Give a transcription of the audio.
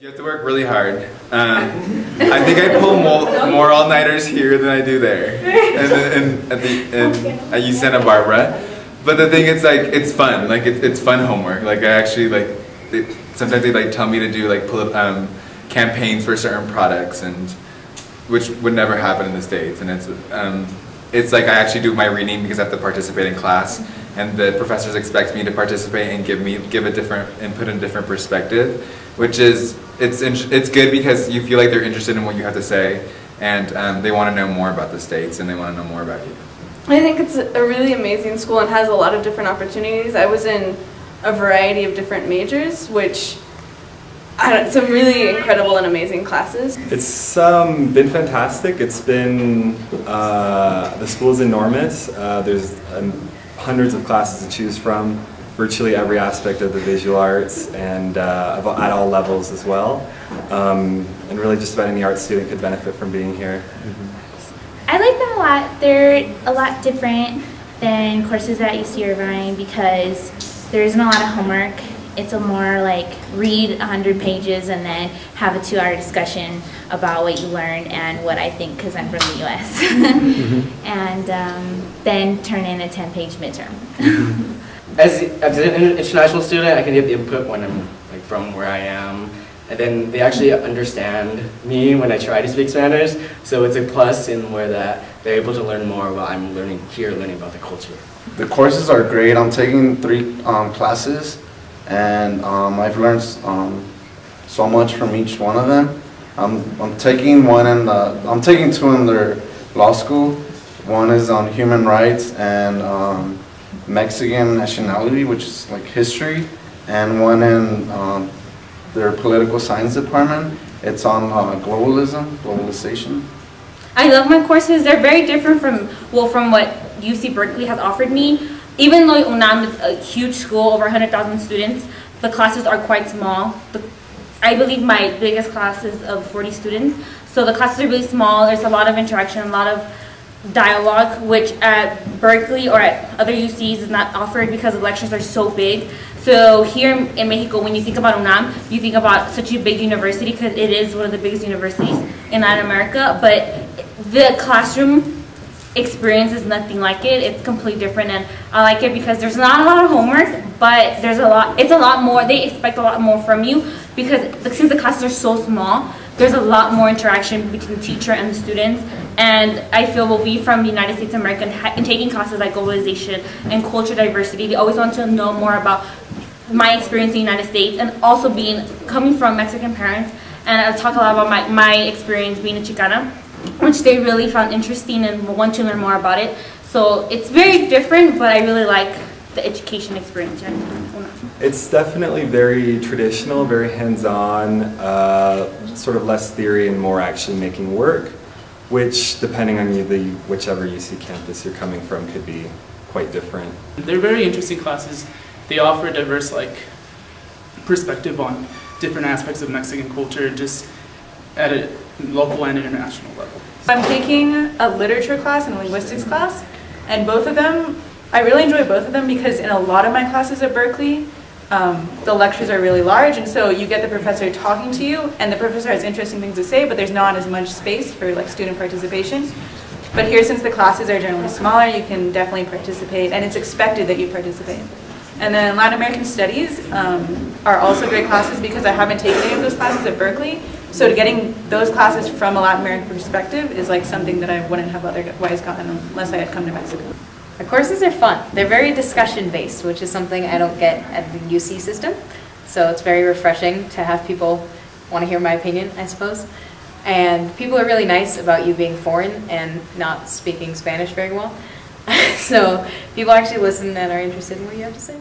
You have to work really hard. I think I pull more all-nighters here than I do there, and at UC Santa Barbara. But the thing is, like, it's fun. Like, it's fun homework. Like, I actually sometimes they like tell me to do like campaigns for certain products, and which would never happen in the States. And it's like I actually do my reading because I have to participate in class, and the professors expect me to participate and give a different input and different perspective, which is it's good because you feel like they're interested in what you have to say, and they want to know more about the States and they want to know more about you. I think it's a really amazing school and has a lot of different opportunities. I was in a variety of different majors, which some really incredible and amazing classes. It's been fantastic. It's been, the school's enormous. There's hundreds of classes to choose from, virtually every aspect of the visual arts, and at all levels as well. And really just about any art student could benefit from being here. I like them a lot. They're a lot different than courses at UC Irvine because there isn't a lot of homework. It's a more like read 100 pages and then have a 2-hour discussion about what you learned and what I think, because I'm from the US. And then turn in a 10-page midterm. As an international student, I can get the input when I'm from where I am. And then they actually understand me when I try to speak Spanish, so it's a plus in where that they're able to learn more while I'm learning about the culture. The courses are great. I'm taking 3 classes, and I've learned so much from each one of them. I'm taking 2 in their law school. One is on human rights and Mexican nationality, which is like history, and one in their political science department. It's on globalization. I love my courses. They're very different from what UC Berkeley has offered me. Even though UNAM is a huge school, over 100,000 students, the classes are quite small. I believe my biggest class is of 40 students, so the classes are really small. There's a lot of interaction, a lot of dialogue, which at Berkeley or at other UCs is not offered because the lectures are so big. So here in Mexico, when you think about UNAM, you think about such a big university because it is one of the biggest universities in Latin America, but the classroom experience is nothing like it. It's completely different, and I like it because there's not a lot of homework, but it's a lot more. They expect a lot more from you because since the classes are so small, there's a lot more interaction between the teacher and the students. And I feel we from the United States of America and taking classes like globalization and culture diversity, they always want to know more about my experience in the United States, and also coming from Mexican parents. And I'll talk a lot about my experience being a Chicana, which they really found interesting and want to learn more about it. So it's very different, but I really like the education experience here. It's definitely very traditional, very hands-on, sort of less theory and more actually making work, which, depending on whichever UC campus you're coming from, could be quite different. They're very interesting classes. They offer a diverse perspective on different aspects of Mexican culture, just at a local and international level. I'm taking a literature class and a linguistics class, and both of them, I really enjoy both of them because in a lot of my classes at Berkeley, the lectures are really large, and so you get the professor talking to you, and the professor has interesting things to say, but there's not as much space for student participation. But here, since the classes are generally smaller, you can definitely participate, and it's expected that you participate. And then Latin American Studies are also great classes because I haven't taken any of those classes at Berkeley. So getting those classes from a Latin American perspective is something that I wouldn't have otherwise gotten unless I had come to Mexico. The courses are fun. They're very discussion based, which is something I don't get at the UC system. So it's very refreshing to have people want to hear my opinion, I suppose. And people are really nice about you being foreign and not speaking Spanish very well. So people actually listen and are interested in what you have to say.